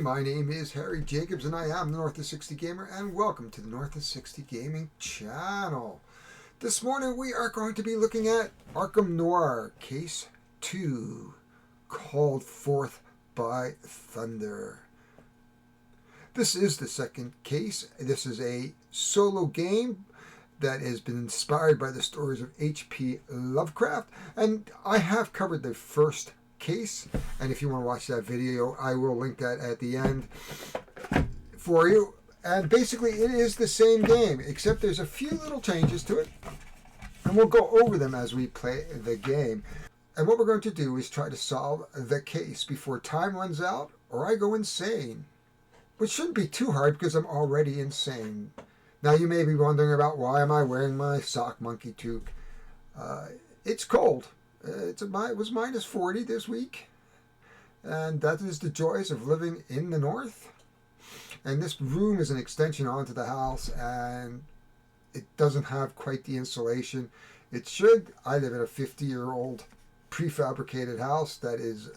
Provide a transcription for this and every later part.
my name is Harry Jacobs and I am the North of 60 Gamer, and welcome to the North of 60 Gaming channel. This morning we are going to be looking at Arkham Noir Case 2, Called Forth by Thunder. This is the second case. This is a solo game that has been inspired by the stories of H.P. Lovecraft, and I have covered the first case, and if you want to watch that video, I will link that at the end for you. And basically it is the same game, except there's a few little changes to it, and we'll go over them as we play the game. And what we're going to do is try to solve the case before time runs out or I go insane, which shouldn't be too hard because I'm already insane. Now you may be wondering about why am I wearing my sock monkey toque. It's cold. It was minus 40 this week, and that is the joys of living in the north. And this room is an extension onto the house, and it doesn't have quite the insulation it should. I live in a 50-year-old prefabricated house that is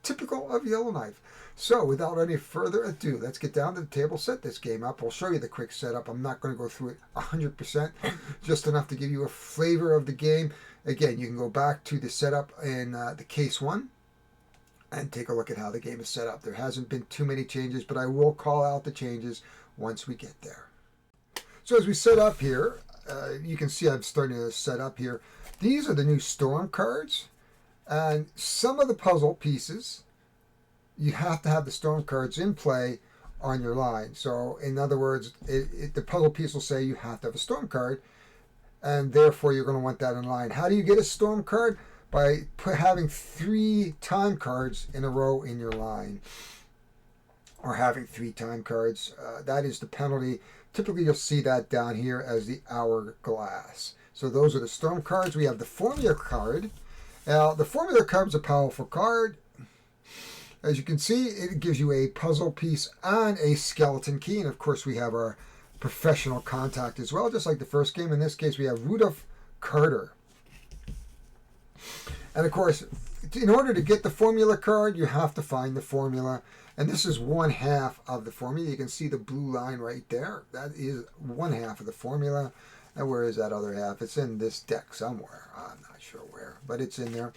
typical of Yellowknife. So without any further ado, let's get down to the table, set this game up. I'll show you the quick setup. I'm not going to go through it 100%, just enough to give you a flavor of the game. Again, you can go back to the setup in the case 1 and take a look at how the game is set up. There hasn't been too many changes, but I will call out the changes once we get there. So as we set up here, you can see I'm starting to set up here. These are the new storm cards, and some of the puzzle pieces, you have to have the storm cards in play on your line. So in other words, the puzzle piece will say you have to have a storm card, and therefore you're going to want that in line. How do you get a storm card? By having 3 time cards in a row in your line, or having 3 time cards. That is the penalty. Typically you'll see that down here as the hourglass. So those are the storm cards. We have the formula card. Now the formula card is a powerful card. As you can see, it gives you a puzzle piece and a skeleton key, and of course we have our professional contact as well, just like the first game. In this case we have Rudolph Carter. And of course, in order to get the formula card, you have to find the formula, and this is 1/2 of the formula. You can see the blue line right there. That is 1/2 of the formula. And where is that other half? It's in this deck somewhere. I'm not sure where, but it's in there.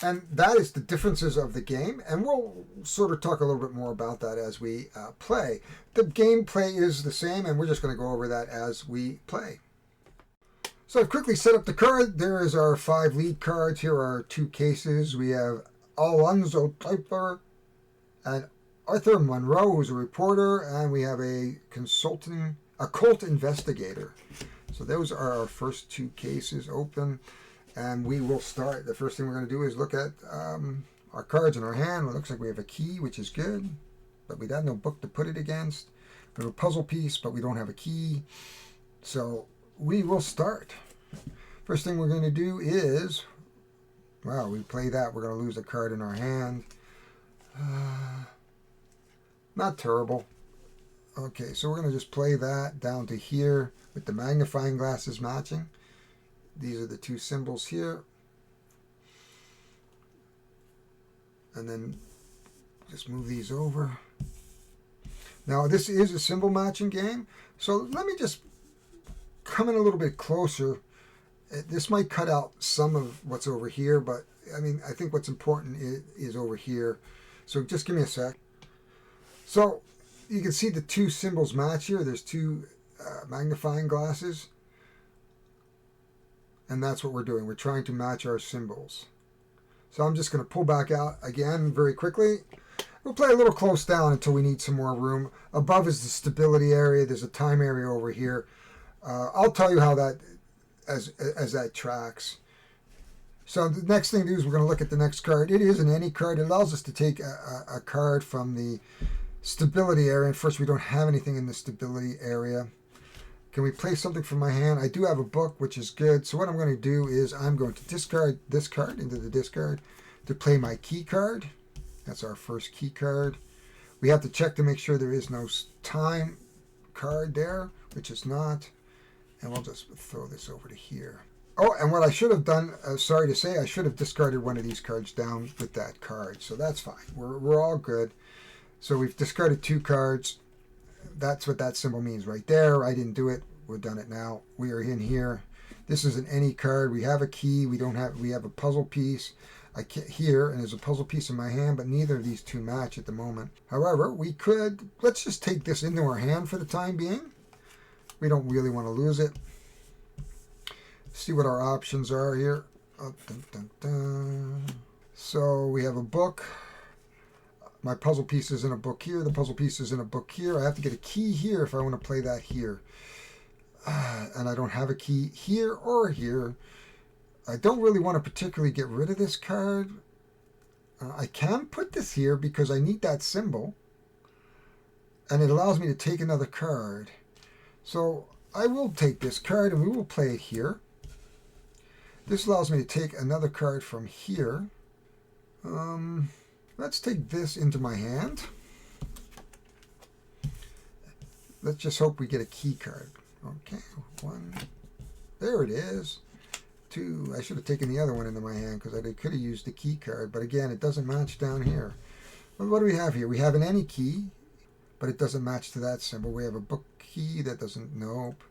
And that is the differences of the game, and we'll sort of talk a little bit more about that as we play. The gameplay is the same, and we're just going to go over that as we play. So I've quickly set up the card. There is our 5 lead cards. Here are 2 cases. We have Alonzo Typer and Arthur Monroe, who's a reporter, and we have a cult investigator. So those are our first 2 cases open. And we will start. The first thing we're going to do is look at our cards in our hand. It looks like we have a key, which is good, but we have no book to put it against. We have a puzzle piece, but we don't have a key. So we will start. First thing we're going to do is, wow, we play that. We're going to lose a card in our hand. Not terrible. Okay, so we're going to just play that down to here with the magnifying glasses matching. These are the 2 symbols here. And then just move these over. Now this is a symbol matching game. So let me just come in a little bit closer. This might cut out some of what's over here, but I mean, I think what's important is over here. So just give me a sec. So you can see the 2 symbols match here. There's 2 magnifying glasses. And that's what we're doing. We're trying to match our symbols. So I'm just going to pull back out again very quickly. We'll play a little close down until we need some more room. Above is the stability area. There's a time area over here. I'll tell you how that, as that tracks. So the next thing to do is we're going to look at the next card. It is an any card. It allows us to take a card from the stability area. And first, we don't have anything in the stability area. Can we play something from my hand? I do have a book, which is good. So what I'm going to do is I'm going to discard this card into the discard to play my key card. That's our first key card. We have to check to make sure there is no time card there, which is not. And we'll just throw this over to here. Oh, and what I should have done, sorry to say, I should have discarded one of these cards down with that card. So that's fine. We're all good. So we've discarded 2 cards. That's what that symbol means right there. I didn't do it. We've done it now. We are in here. This is an any card. We have a key. We have a puzzle piece. I can't here, and there's a puzzle piece in my hand, but neither of these two match at the moment. However, let's just take this into our hand for the time being. We don't really want to lose it. See what our options are here. Oh, dun, dun, dun. So we have a book. My puzzle piece is in a book here. The puzzle piece is in a book here. I have to get a key here if I want to play that here. And I don't have a key here or here. I don't really want to particularly get rid of this card. I can put this here because I need that symbol. And it allows me to take another card. So I will take this card and we will play it here. This allows me to take another card from here. Let's take this into my hand. Let's just hope we get a key card. Okay, 1. There it is. 2. I should have taken the other one into my hand because I could have used the key card. But again, it doesn't match down here. Well, what do we have here? We have an any key, but it doesn't match to that symbol. We have a book key that doesn't, nope.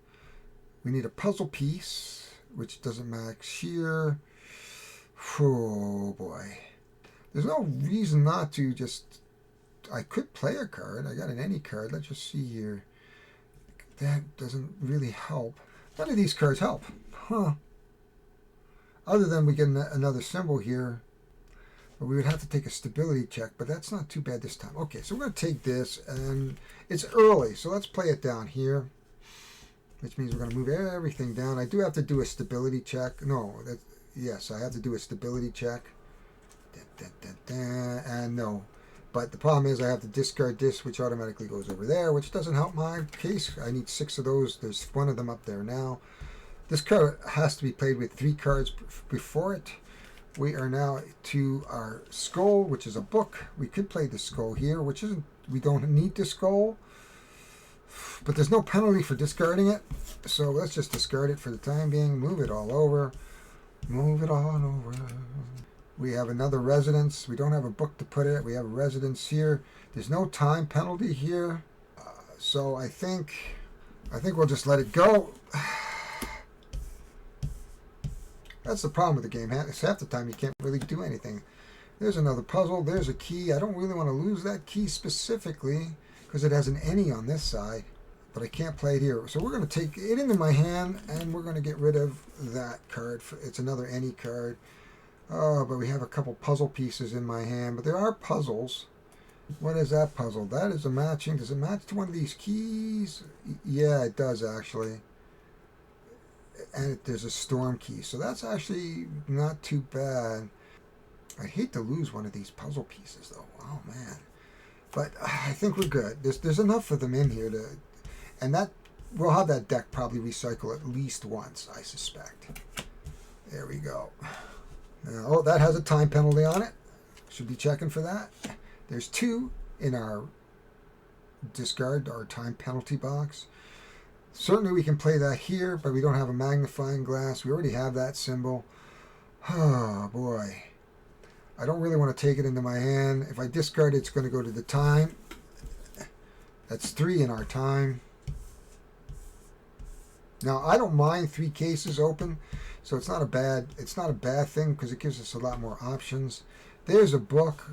We need a puzzle piece, which doesn't match here. Oh boy. There's no reason not to just, I could play a card. I got an any card. Let's just see here. That doesn't really help. None of these cards help. Huh. Other than we get another symbol here. But we would have to take a stability check, but that's not too bad this time. Okay, so we're going to take this, and it's early, so let's play it down here. Which means we're going to move everything down. I do have to do a stability check. No, yes, I have to do a stability check. And no. But the problem is I have to discard this, which automatically goes over there, which doesn't help my case. I need 6 of those. There's 1 of them up there now. This card has to be played with 3 cards before it. We are now to our skull, which is a book. We could play the skull here, which isn't, we don't need the skull. But there's no penalty for discarding it. So let's just discard it for the time being. Move it all over. Move it all over. We have another residence. We don't have a book to put it. We have a residence here. There's no time penalty here. So I think we'll just let it go. That's the problem with the game. Half the time you can't really do anything. There's another puzzle. There's a key. I don't really want to lose that key specifically because it has an any on this side. But I can't play it here. So we're going to take it into my hand and we're going to get rid of that card. It's another any card. Oh, but we have a couple puzzle pieces in my hand. But there are puzzles. What is that puzzle? That is a matching. Does it match to one of these keys? Yeah, it does actually. And there's a storm key. So that's actually not too bad. I'd hate to lose one of these puzzle pieces though. Oh man. But I think we're good. There's enough of them in here to... And that we'll have that deck probably recycle at least once, I suspect. There we go. Oh, that has a time penalty on it. Should be checking for that. There's 2 in our discard, our time penalty box. Certainly we can play that here, but we don't have a magnifying glass. We already have that symbol. Oh, boy. I don't really want to take it into my hand. If I discard it, it's going to go to the time. That's 3 in our time. Now, I don't mind 3 cases open, so it's not a bad thing because it gives us a lot more options. There's a book.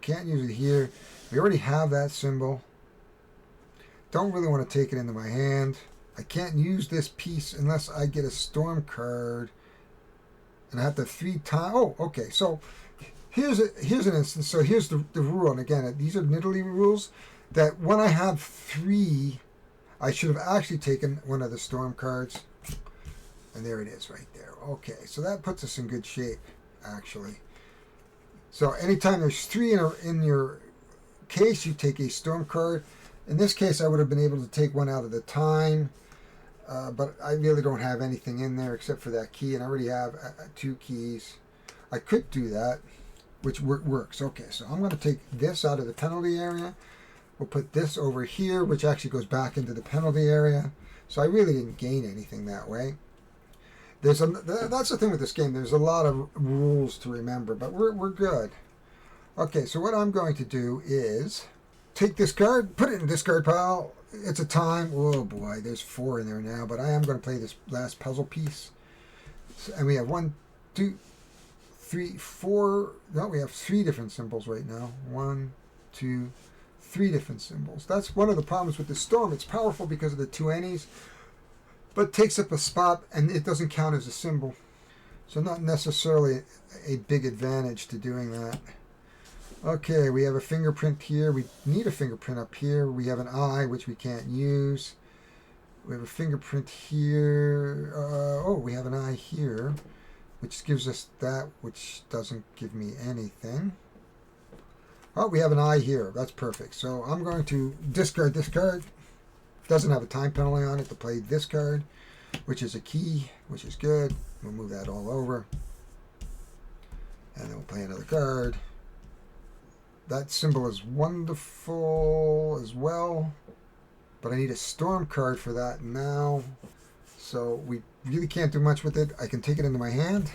Can't use it here. We already have that symbol. Don't really want to take it into my hand. I can't use this piece unless I get a storm card. And I have to 3 times. Oh, okay. So here's an instance. So here's the rule. And again, these are Nidalee rules that when I have 3, I should have actually taken one of the storm cards. And there it is right there. Okay. So that puts us in good shape, actually. So anytime there's 3 in your case, you take a storm card. In this case, I would have been able to take one out of the time, but I really don't have anything in there except for that key, and I already have 2 keys. I could do that, which works. Okay, so I'm going to take this out of the penalty area. We'll put this over here, which actually goes back into the penalty area. So I really didn't gain anything that way. That's the thing with this game. There's a lot of rules to remember, but we're good. Okay, so what I'm going to do is take this card, put it in the discard pile. It's a time. Oh boy, there's 4 in there now, but I am going to play this last puzzle piece. So, and we have 1, 2, 3, 4. No, we have 3 different symbols right now. 1, 2, 3 different symbols. That's one of the problems with the storm. It's powerful because of the 2 annies, but takes up a spot and it doesn't count as a symbol. So not necessarily a big advantage to doing that. Okay, we have a fingerprint here. We need a fingerprint up here. We have an eye, which we can't use. We have a fingerprint here. We have an eye here, which gives us that, which doesn't give me anything. Oh, we have an eye here. That's perfect. So I'm going to discard this card. Doesn't have a time penalty on it to play this card, which is a key, which is good. We'll move that all over. And then we'll play another card. That symbol is wonderful as well, but I need a storm card for that now. So we really can't do much with it. I can take it into my hand.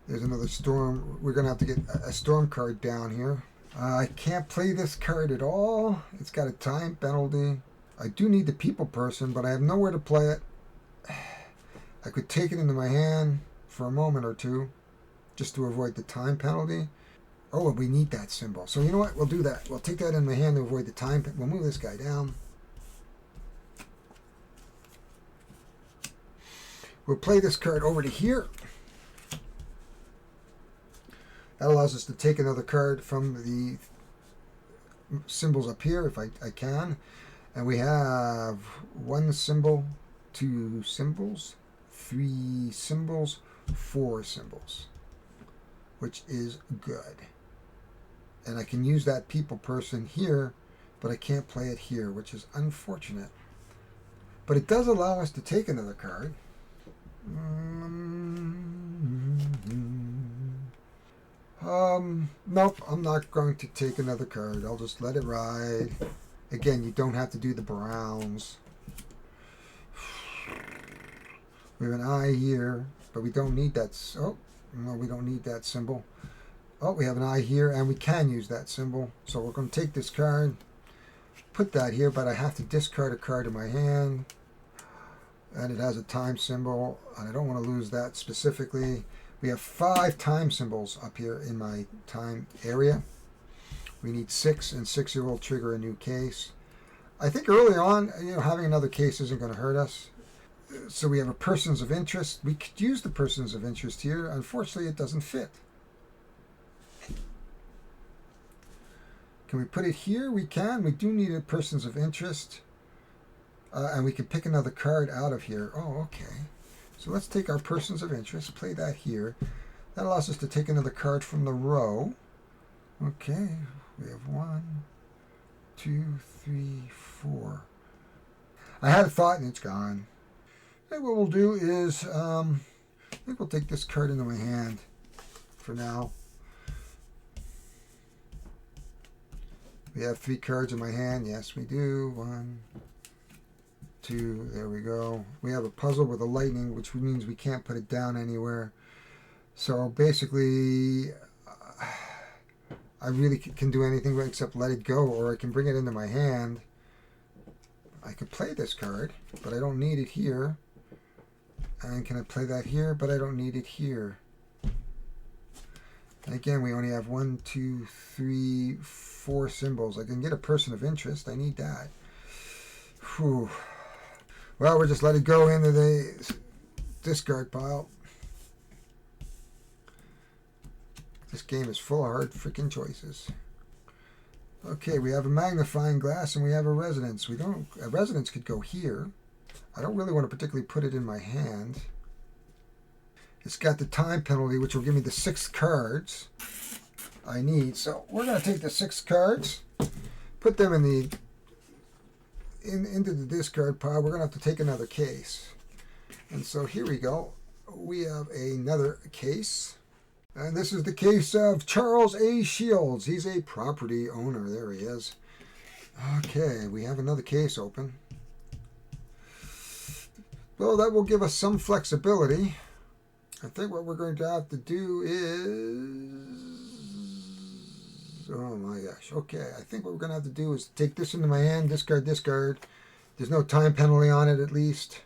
There's another storm. We're going to have to get a storm card down here. I can't play this card at all. It's got a time penalty. I do need the people person, but I have nowhere to play it. I could take it into my hand for a moment or two just to avoid the time penalty. Oh, and we need that symbol. So you know what? We'll do that. We'll take that in my hand to avoid the time. We'll move this guy down. We'll play this card over to here. That allows us to take another card from the symbols up here if I can. And we have 1 symbol, 2 symbols, 3 symbols, 4 symbols, which is good. And I can use that people person here, but I can't play it here, which is unfortunate. But it does allow us to take another card. Nope, I'm not going to take another card. I'll just let it ride. Again, you don't have to do the browns. We have an eye here, but we don't need that. Oh, no, we don't need that symbol. Oh, we have an eye here, and we can use that symbol. So we're going to take this card, put that here, but I have to discard a card in my hand. And it has a time symbol, and I don't want to lose that specifically. We have 5 time symbols up here in my time area. We need 6, and 6 will trigger a new case. I think early on, having another case isn't going to hurt us. So we have a persons of interest. We could use the persons of interest here. Unfortunately, it doesn't fit. Can we put it here? We can. We do need a persons of interest. And we can pick another card out of here. Oh, okay. So let's take our persons of interest, play that here. That allows us to take another card from the row. Okay, we have 1, 2, 3, 4. I had a thought and it's gone. And what we'll do is, I think we'll take this card into my hand for now. We have 3 cards in my hand. Yes, we do. 1, 2, there we go. We have a puzzle with a lightning, which means we can't put it down anywhere. So basically, I really can do anything except let it go, or I can bring it into my hand. I could play this card, but I don't need it here. And can I play that here? But I don't need it here. And again, we only have 1, 2, 3, 4 symbols. I can get a person of interest. I need that. Whew. Well, we'll just let it go into the discard pile. This game is full of hard freaking choices. Okay, we have a magnifying glass and we have a resonance. A resonance could go here. I don't really want to particularly put it in my hand. It's got the time penalty, which will give me the 6 cards I need. So we're going to take the 6 cards, put them in into the discard pile. We're going to have to take another case. And so here we go. We have another case. And this is the case of Charles A. Shields. He's a property owner. There he is. Okay, we have another case open. Well, that will give us some flexibility. I think what we're going to have to do is... Oh my gosh. Okay, I think what we're going to have to do is take this into my hand, discard, discard. There's no time penalty on it, at least.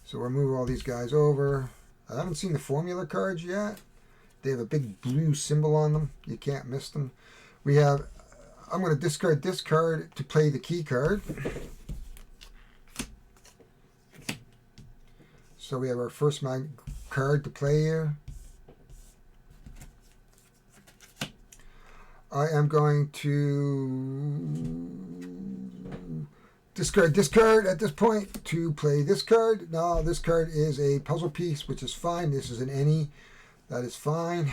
So we'll move all these guys over. I haven't seen the formula cards yet. They have a big blue symbol on them. You can't miss them. We have... I'm going to discard this card to play the key card. So we have our first card to play here. I am going to discard this card at this point to play this card. Now this card is a puzzle piece, which is fine. This is an any. That is fine.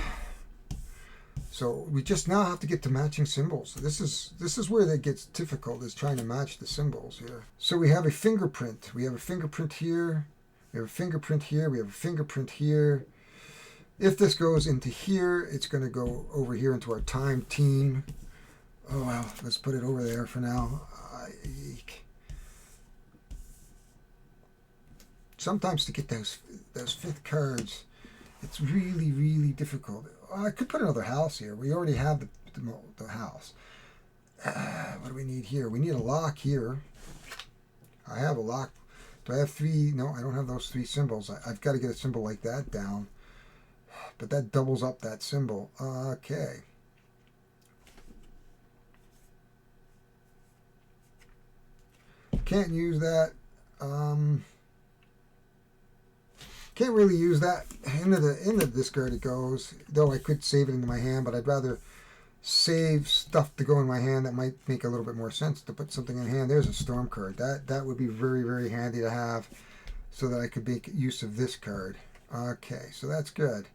So we just now have to get to matching symbols. This is where that gets difficult, is trying to match the symbols here. So we have a fingerprint. We have a fingerprint here. We have a fingerprint here. We have a fingerprint here. If this goes into here, it's going to go over here into our time team. Oh, well, let's put it over there for now. Eek. Sometimes to get those fifth cards, it's really, really difficult. I could put another house here. We already have the house. What do we need here? We need a lock here. I have a lock. Do I have three? No, I don't have those three symbols. I've got to get a symbol like that down. But that doubles up that symbol. Okay. Can't use that. Can't really use that. Into the discard it goes. Though I could save it into my hand, but I'd rather save stuff to go in my hand that might make a little bit more sense to put something in hand. There's a storm card. That would be very, very handy to have so that I could make use of this card. Okay, so that's good.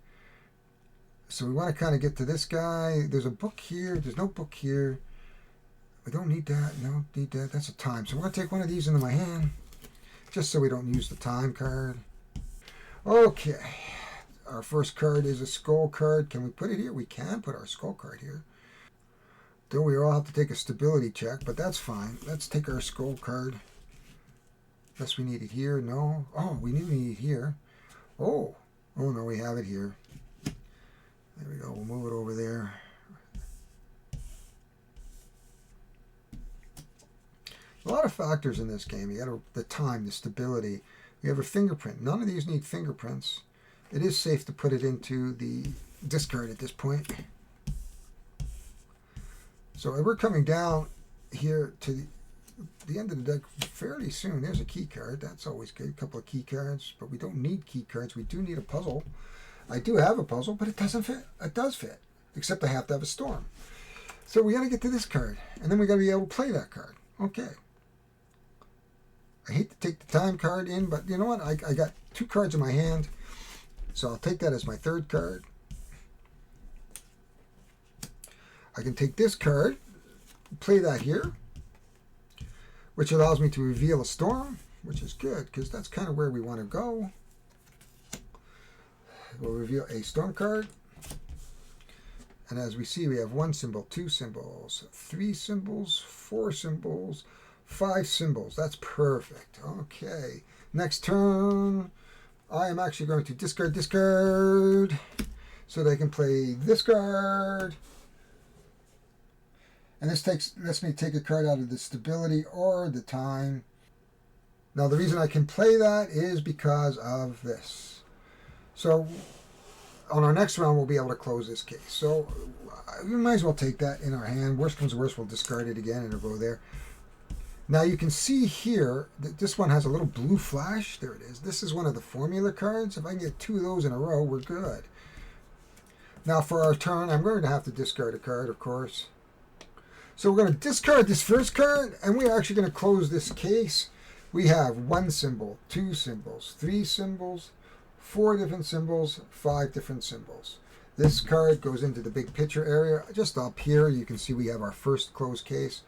So we want to kind of get to this guy. There's a book here. There's no book here. We don't need that. No, need that. That's a time. So we're going to take one of these into my hand just so we don't use the time card. Okay. Our first card is a skull card. Can we put it here? We can put our skull card here. Though we all have to take a stability check, but that's fine. Let's take our skull card. Unless we need it here. No. Oh, we need it here. Oh. Oh, no, we have it here. There we go. We'll move it over there. A lot of factors in this game. You got the time, the stability. We have a fingerprint. None of these need fingerprints. It is safe to put it into the discard at this point. So we're coming down here to the end of the deck fairly soon. There's a key card. That's always good. A couple of key cards, but we don't need key cards. We do need a puzzle. I do have a puzzle, but it doesn't fit. It does fit, except I have to have a storm. So we got to get to this card, and then we got to be able to play that card. Okay. I hate to take the time card in, but you know what? I got two cards in my hand, so I'll take that as my third card. I can take this card, play that here, which allows me to reveal a storm, which is good, because that's kind of where we want to go. We'll reveal a storm card. And as we see, we have one symbol, two symbols, three symbols, four symbols, five symbols. That's perfect. Okay. Next turn, I am actually going to discard so that I can play this card. And this lets me take a card out of the stability or the time. Now, the reason I can play that is because of this. So on our next round, we'll be able to close this case. So we might as well take that in our hand. Worst comes to worst, we'll discard it again and it'll go there. Now you can see here that this one has a little blue flash. There it is. This is one of the formula cards. If I can get two of those in a row, we're good. Now for our turn, I'm going to have to discard a card, of course. So we're going to discard this first card, and we're actually going to close this case. We have one symbol, two symbols, three symbols, four different symbols, five different symbols. This card goes into the big picture area. Just up here, you can see we have our first closed case.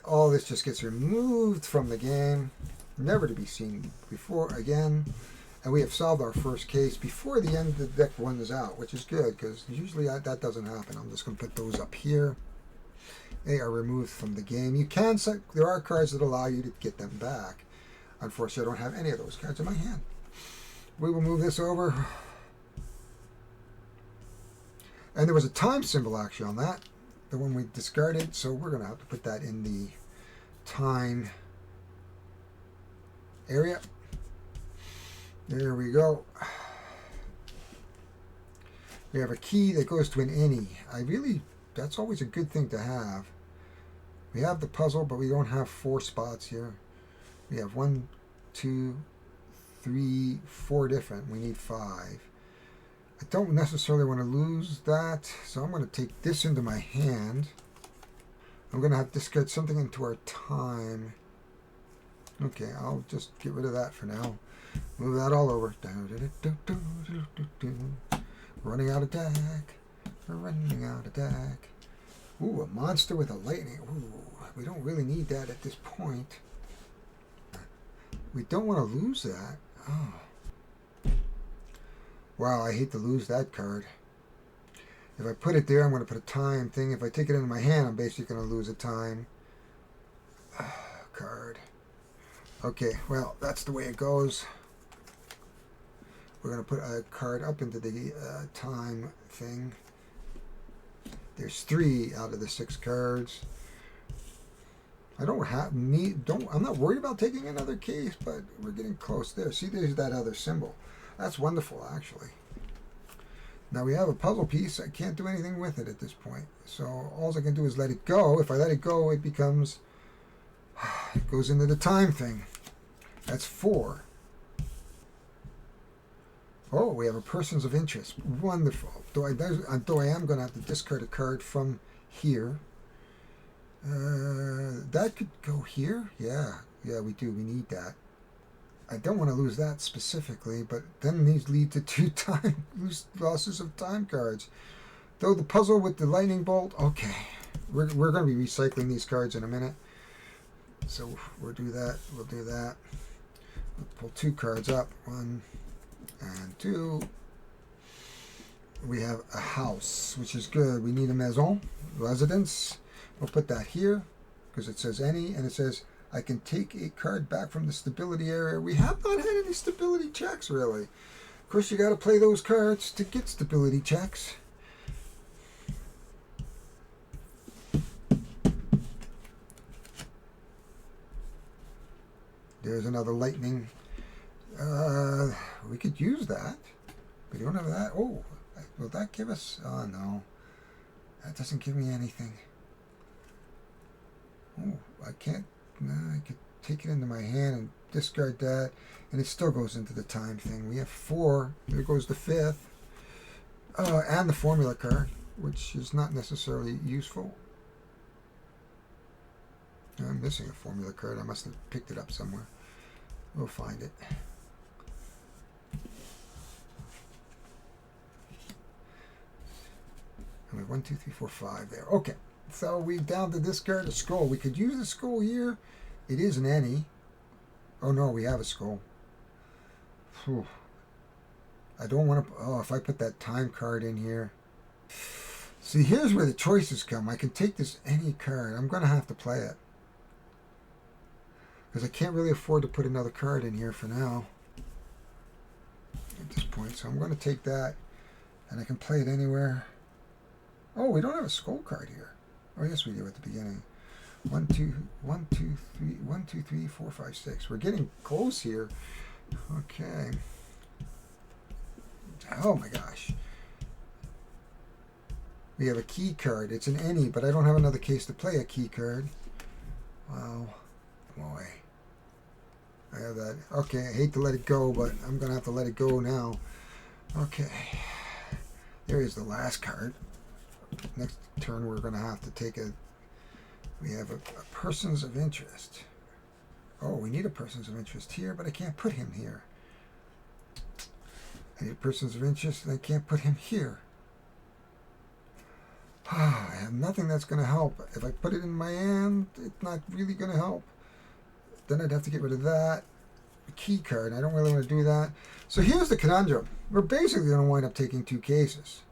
All this just gets removed from the game, never to be seen before again. And we have solved our first case before the end of the deck runs out, which is good, because usually that doesn't happen. I'm just going to put those up here. They are removed from the game. You can set, there are cards that allow you to get them back. Unfortunately, I don't have any of those cards in my hand. We will move this over. And there was a time symbol actually on that, the one we discarded, so we're going to have to put that in the time area. There we go. We have a key that goes to an any. That's always a good thing to have. We have the puzzle, but we don't have 4 spots here. We have 1, 2, 3, 4 different. We need 5. I don't necessarily want to lose that, so I'm going to take this into my hand. I'm going to have to discard something into our time. Okay, I'll just get rid of that for now. Move that all over. Running out of deck. We're running out of deck. Ooh, a monster with a lightning. Ooh, we don't really need that at this point. We don't want to lose that. Oh. Wow, I hate to lose that card. If I put it there, I'm going to put a time thing. If I take it into my hand, I'm basically going to lose a time card. Okay, well, that's the way it goes. We're going to put a card up into the time thing. There's 3 out of the 6 cards. I'm not worried about taking another case, but we're getting close there. See, there's that other symbol. That's wonderful, actually. Now we have a puzzle piece. I can't do anything with it at this point. So all I can do is let it go. If I let it go, it becomes, it goes into the time thing. That's 4. Oh, we have a persons of interest. Wonderful. Though I am going to have to discard a card from here. That could go here. Yeah, we do. We need that. I don't want to lose that specifically, but then these lead to 2 losses of time cards. Though the puzzle with the lightning bolt, okay. We're going to be recycling these cards in a minute. So we'll do that. We'll do that. We'll pull 2 cards up. 1 and 2. We have a house, which is good. We need a maison, residence. We'll put that here because it says any, and it says I can take a card back from the stability area. We have not had any stability checks, really. Of course, you got to play those cards to get stability checks. There's another lightning. We could use that. We don't have that. Oh, will that give us? Oh, no. That doesn't give me anything. Oh, I can't. No, I could take it into my hand and discard that, and it still goes into the time thing. We have 4. There goes the 5th. And the formula card, which is not necessarily useful. I'm missing a formula card. I must have picked it up somewhere. We'll find it. And we have 1, 2, 3, 4, 5 there. Okay. So we down to discard a skull. We could use the skull here. It is an any. Oh no, we have a skull. Whew. I don't want to. Oh, if I put that time card in here. See, here's where the choices come. I can take this any card. I'm going to have to play it. Because I can't really afford to put another card in here for now. At this point. So I'm going to take that. And I can play it anywhere. Oh, we don't have a skull card here. Oh, yes, we do at the beginning. 1, 2, 1, 2, 3, 1, 2, 3, 4, 5, 6. We're getting close here. Okay. Oh my gosh. We have a key card. It's an any, but I don't have another case to play a key card. Wow. Boy. I have that. Okay, I hate to let it go, but I'm going to have to let it go now. Okay. There is the last card. Next turn we're going to have to take we have a persons of interest. Oh, we need a persons of interest here, but I can't put him here. I need persons of interest, and I can't put him here. I have nothing that's going to help. If I put it in my hand, it's not really going to help. Then I'd have to get rid of that. A key card, I don't really want to do that. So here's the conundrum. We're basically going to wind up taking 2 cases.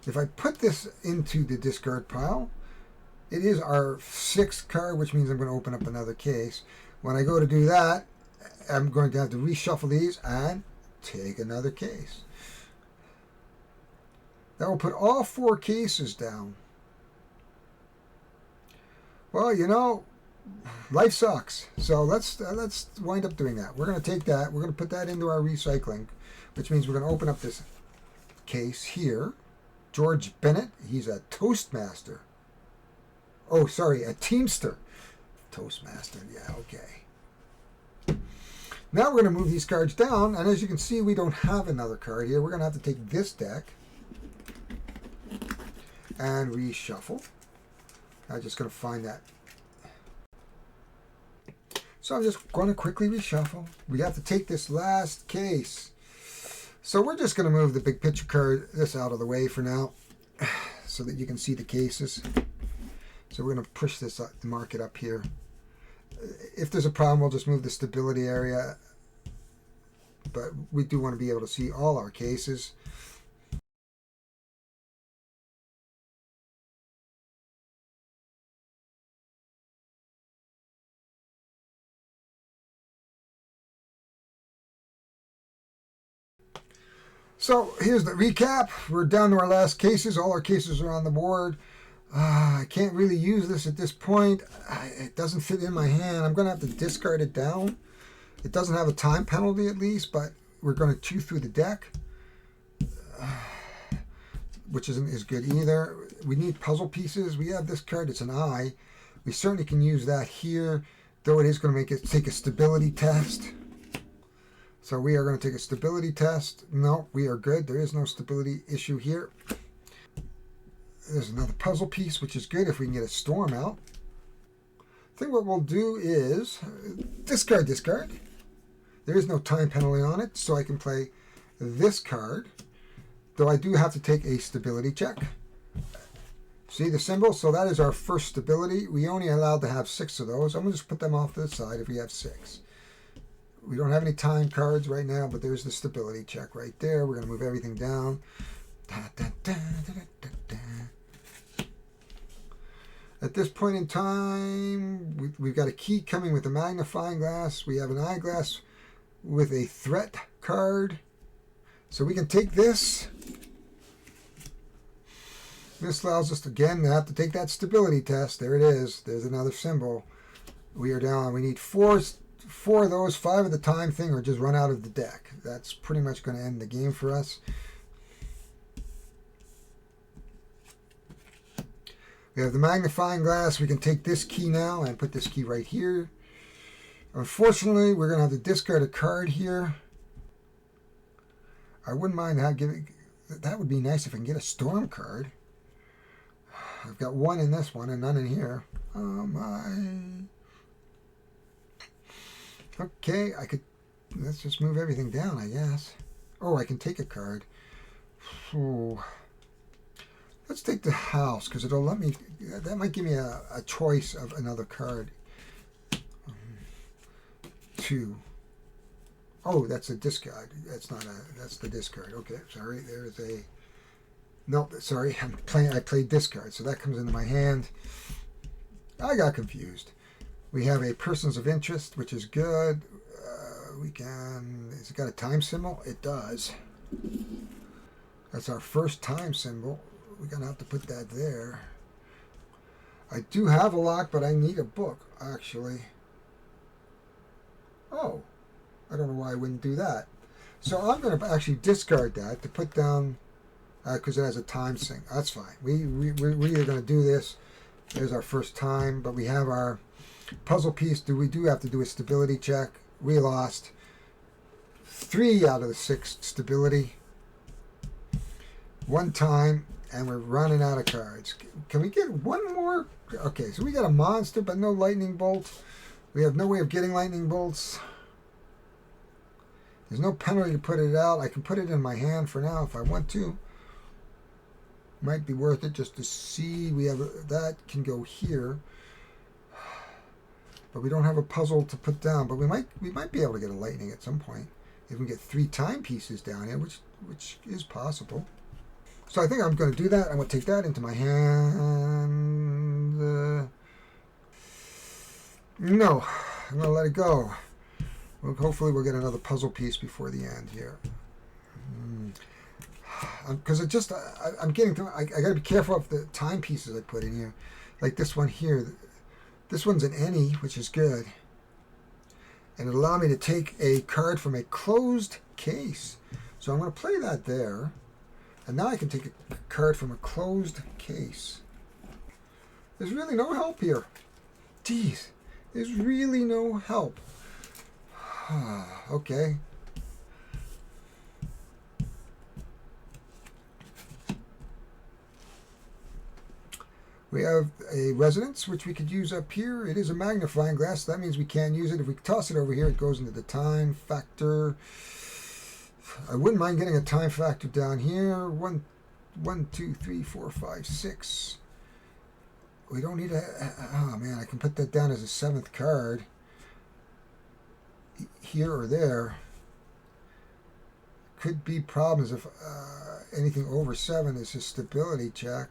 If I put this into the discard pile, It is our 6th card, which means I'm going to open up another case. When I go to do that, I'm going to have to reshuffle these and take another case. That will put all 4 cases down. Well, you know, life sucks. So let's wind up doing that. We're going to take that. We're going to put that into our recycling, which means we're going to open up this case here. George Bennett, he's a Toastmaster. Oh, sorry, a Teamster. Toastmaster, yeah, okay. Now we're going to move these cards down, and as you can see, we don't have another card here. We're going to have to take this deck and reshuffle. I'm just going to find that. So I'm just going to quickly reshuffle. We have to take this last case. So we're just going to move the big picture card, this out of the way for now, so that you can see the cases. So we're going to push this up, mark it up here. If there's a problem, we'll just move the stability area. But we do want to be able to see all our cases. So here's the recap. We're down to our last cases. All our cases are on the board. I can't really use this at this point. It doesn't fit in my hand. I'm going to have to discard it down. It doesn't have a time penalty at least, but we're going to chew through the deck, which isn't as good either. We need puzzle pieces. We have this card. It's an eye. We certainly can use that here, though it is going to take a stability test. So we are going to take a stability test. No, we are good. There is no stability issue here. There's another puzzle piece, which is good if we can get a storm out. I think what we'll do is discard this card. There is no time penalty on it, so I can play this card, though I do have to take a stability check. See the symbol? So that is our first stability. We only allowed to have 6 of those. I'm going to just put them off to the side if we have 6. We don't have any time cards right now, but there's the stability check right there. We're going to move everything down. At this point in time, we've got a key coming with a magnifying glass. We have an eyeglass with a threat card. So we can take this. This allows us, again, to have to take that stability test. There it is. There's another symbol. We are down. We need 4 of those. 5 of the time thing, or just run out of the deck. That's pretty much going to end the game for us. We have the magnifying glass. We can take this key now and put this key right here. Unfortunately, we're going to have to discard a card here. I wouldn't mind that would be nice if I can get a storm card. I've got 1 in this one and none in here. Oh my. Okay, let's just move everything down, I guess. Oh, I can take a card. Oh. Let's take the house, because it'll let me, that might give me a choice of another card. 2. Oh, that's a discard. That's the discard. Okay, sorry, there's a, nope, sorry, I played discard, so that comes into my hand. I got confused. We have a persons of interest, which is good. Has it got a time symbol? It does. That's our first time symbol. We're going to have to put that there. I do have a lock, but I need a book, actually. Oh, I don't know why I wouldn't do that. So I'm going to actually discard that to put down, because it has a time sync. That's fine. We're either going to do this. There's our first time, but we have our puzzle piece. We do have to do a stability check. We lost 3 out of the 6 stability. 1 time. And we're running out of cards. Can we get 1 more? Okay, so we got a monster, but no lightning bolt. We have no way of getting lightning bolts. There's no penalty to put it out. I can put it in my hand for now if I want to. Might be worth it just to see. We have that can go here, but we don't have a puzzle to put down. But we might be able to get a lightning at some point if we get 3 time pieces down here, which is possible. So I think I'm going to do that. I'm going to take that into my hand. No, I'm going to let it go. Well, hopefully we'll get another puzzle piece before the end here. Because I'm getting to, I got to be careful of the timepieces I put in here. Like this one here. This one's an any, which is good. And it'll allow me to take a card from a closed case. So I'm going to play that there. And now I can take a card from a closed case. There's really no help here. Jeez. There's really no help. Okay. We have a resonance, which we could use up here. It is a magnifying glass. So that means we can't use it. If we toss it over here, it goes into the time factor. I wouldn't mind getting a time factor down here. 1, 2, 3, 4, 5, 6. We don't need a... Oh, man, I can put that down as a 7th card. Here or there. Could be problems if anything over 7 is a stability check.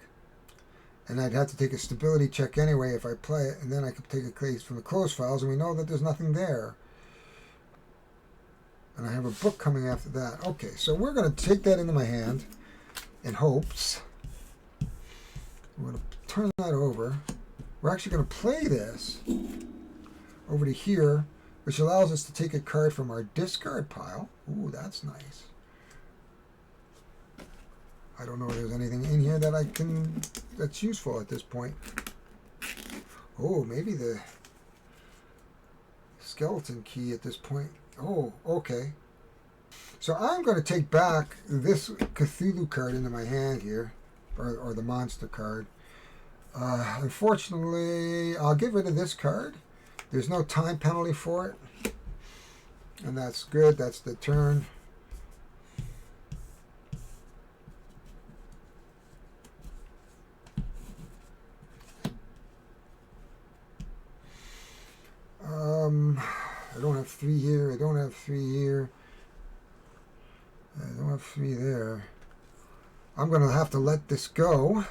And I'd have to take a stability check anyway if I play it. And then I could take a case from the closed files, and we know that there's nothing there. And I have a book coming after that. Okay, so we're going to take that into my hand in hopes. We're going to turn that over. We're actually going to play this over to here, which allows us to take a card from our discard pile. Ooh, that's nice. I don't know if there's anything in here that that's useful at this point. Oh, maybe the skeleton key at this point. Oh, okay. So I'm going to take back this Cthulhu card into my hand here, or the monster card. Unfortunately, I'll get rid of this card. There's no time penalty for it. And that's good. That's the turn. I don't have 3 here. I don't have 3 here. I don't have 3 there. I'm going to have to let this go.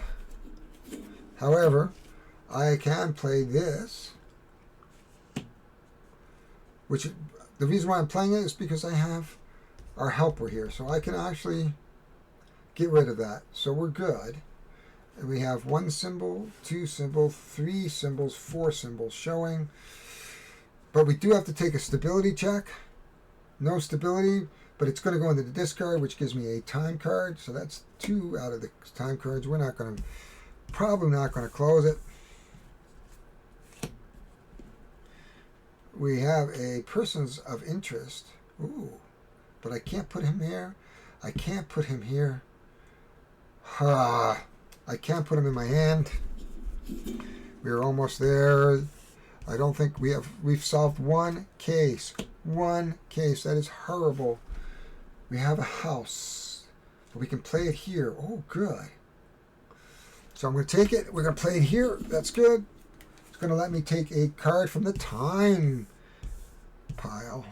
However, I can play this. Which, the reason why I'm playing it is because I have our helper here. So I can actually get rid of that. So we're good. And we have 1 symbol, 2 symbols, 3 symbols, 4 symbols showing. But we do have to take a stability check. No stability, but it's going to go into the discard, which gives me a time card. So that's 2 out of the time cards. We're probably not going to close it. We have a persons of interest. Ooh, but I can't put him here. I can't put him here. I can't put him in my hand. We're almost there. I don't think we've solved 1 case. 1 case. That is horrible. We have a house. But we can play it here. Oh, good. So I'm going to take it. We're going to play it here. That's good. It's going to let me take a card from the time pile.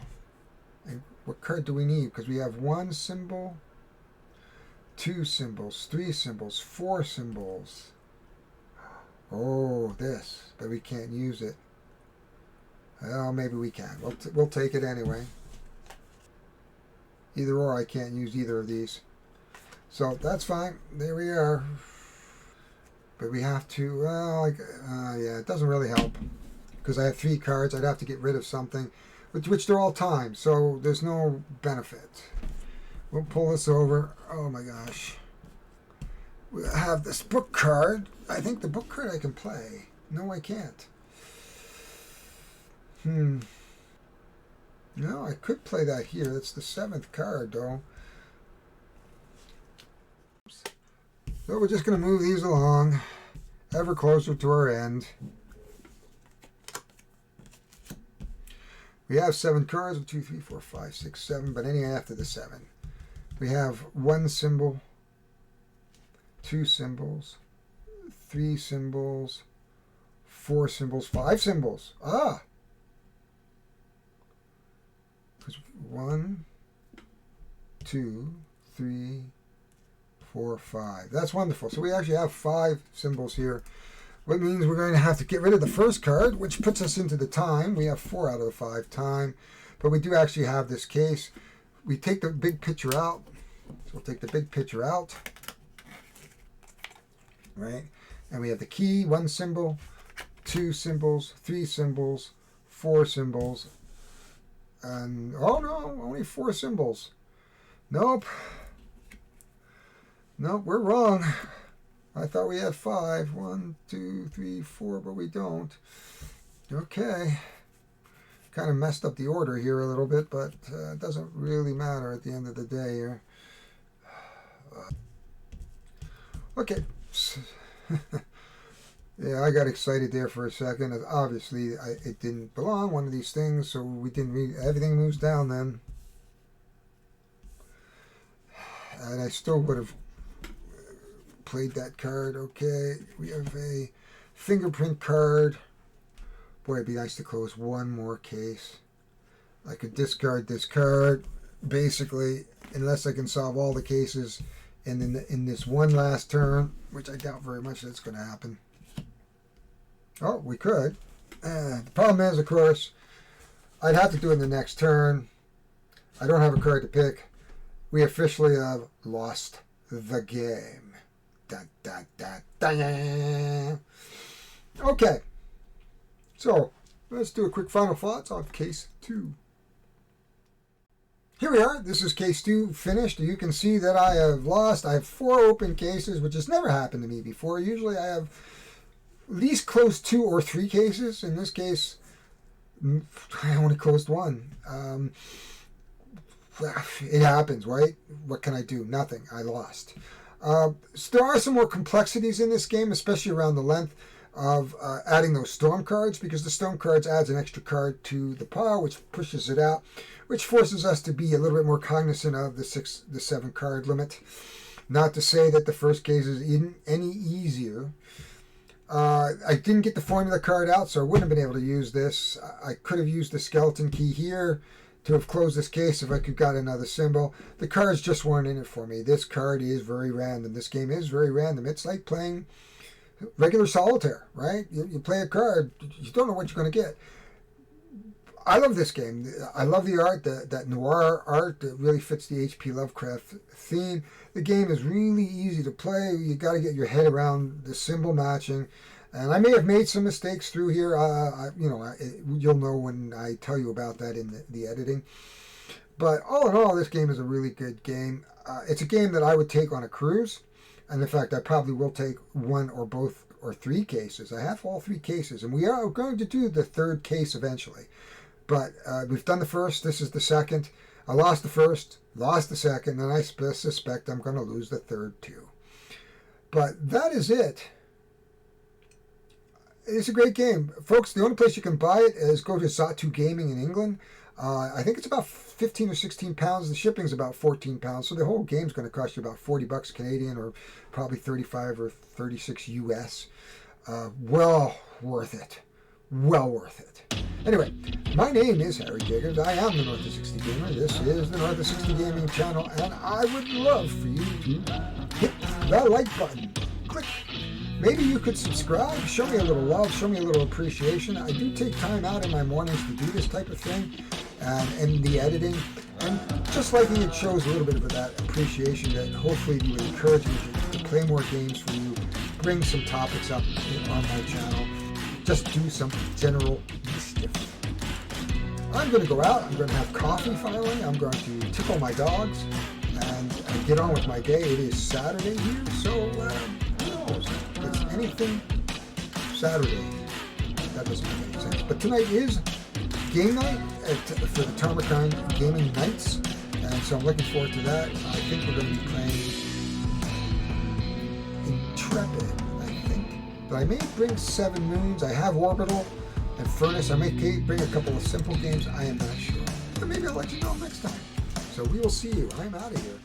And what card do we need? Because we have 1 symbol, 2 symbols, 3 symbols, 4 symbols. Oh, this. But we can't use it. Well, maybe we can. We'll take it anyway. Either or, I can't use either of these. So that's fine. There we are. But we have to, well, yeah, it doesn't really help. Because I have 3 cards. I'd have to get rid of something. Which they're all timed. So there's no benefit. We'll pull this over. Oh my gosh. We have this book card. I think the book card I can play. No, I can't. No, I could play that here. That's the 7th card, though. So we're just going to move these along, ever closer to our end. We have 7 cards. 1, 2, 3, 4, 5, 6, 7. But any after the 7. We have 1 symbol, 2 symbols, 3 symbols, 4 symbols, 5 symbols. Ah! 1, 2, 3, 4, 5. That's wonderful. So we actually have 5 symbols here. What means we're going to have to get rid of the first card, which puts us into the time. We have 4 out of the 5 time, but we do actually have this case. We take the big picture out. So we'll take the big picture out, right? And we have the key, 1 symbol, 2 symbols, 3 symbols, 4 symbols, and oh no, only 4 symbols. Nope. Nope, we're wrong. I thought we had 5. 1, 2, 3, 4, but we don't. Okay. Kind of messed up the order here a little bit, but it doesn't really matter at the end of the day here. Okay. Yeah, I got excited there for a second. Obviously, it didn't belong, one of these things, so we didn't read. Everything moves down then. And I still would have played that card. Okay, we have a fingerprint card. Boy, it'd be nice to close one more case. I could discard this card, basically, unless I can solve all the cases in this one last turn, which I doubt very much that's going to happen. Oh, we could. The problem is, of course, I'd have to do it in the next turn. I don't have a card to pick. We officially have lost the game. Da, da, da, da. Okay. So, let's do a quick final thoughts on case 2. Here we are. This is case 2 finished. You can see that I have lost. I have 4 open cases, which has never happened to me before. Usually I have at least closed 2 or 3 cases. In this case, I only closed 1. It happens, right? What can I do? Nothing. I lost. So there are some more complexities in this game, especially around the length of adding those storm cards, because the storm cards adds an extra card to the pile, which pushes it out, which forces us to be a little bit more cognizant of the 7 card limit. Not to say that the first case is any easier. I didn't get the formula card out, so I wouldn't have been able to use this. I could have used the skeleton key here to have closed this case if I could got another symbol. The cards just weren't in it for me. This card is very random. This game is very random. It's like playing regular solitaire, right? You play a card, you don't know what you're going to get. I love this game. I love the art, that noir art that really fits the H.P. Lovecraft theme. The game is really easy to play. You got to get your head around the symbol matching. And I may have made some mistakes through here. You'll know when I tell you about that in the editing. But all in all, this game is a really good game. It's a game that I would take on a cruise. And in fact, I probably will take 1 or both or 3 cases. I have all 3 cases. And we are going to do the 3rd case eventually. But we've done the first. This is the second. I lost the first, lost the second, and I suspect I'm going to lose the 3rd too. But that is it. It's a great game. Folks, the only place you can buy it is go to Zatu Gaming in England. I think it's about 15 or 16 pounds. The shipping's about 14 pounds. So the whole game's going to cost you about 40 bucks Canadian, or probably 35 or 36 US. Well worth it. Well worth it. Anyway, my name is Harry Jacobs. I am the North of 60 Gamer. This is the North of 60 Gaming channel, and I would love for you to hit the like button. Click. Maybe you could subscribe, show me a little love, show me a little appreciation. I do take time out in my mornings to do this type of thing, and the editing. And just liking it shows a little bit of that appreciation that hopefully you would encourage me to play more games for you, bring some topics up on my channel, just do some general mischief. I'm going to go out, I'm going to have coffee finally, I'm going to tickle my dogs, and get on with my day. It is Saturday here, so who knows? It's anything Saturday. That doesn't make any sense. But tonight is game night for the Tarmakine Gaming Nights, and so I'm looking forward to that. I think we're going to be playing Intrepid, I think. But I may bring 7 Moons. I have Orbital and Furnace. I may bring a couple of simple games. I am not sure. But maybe I'll let you know next time. So we will see you. I'm out of here.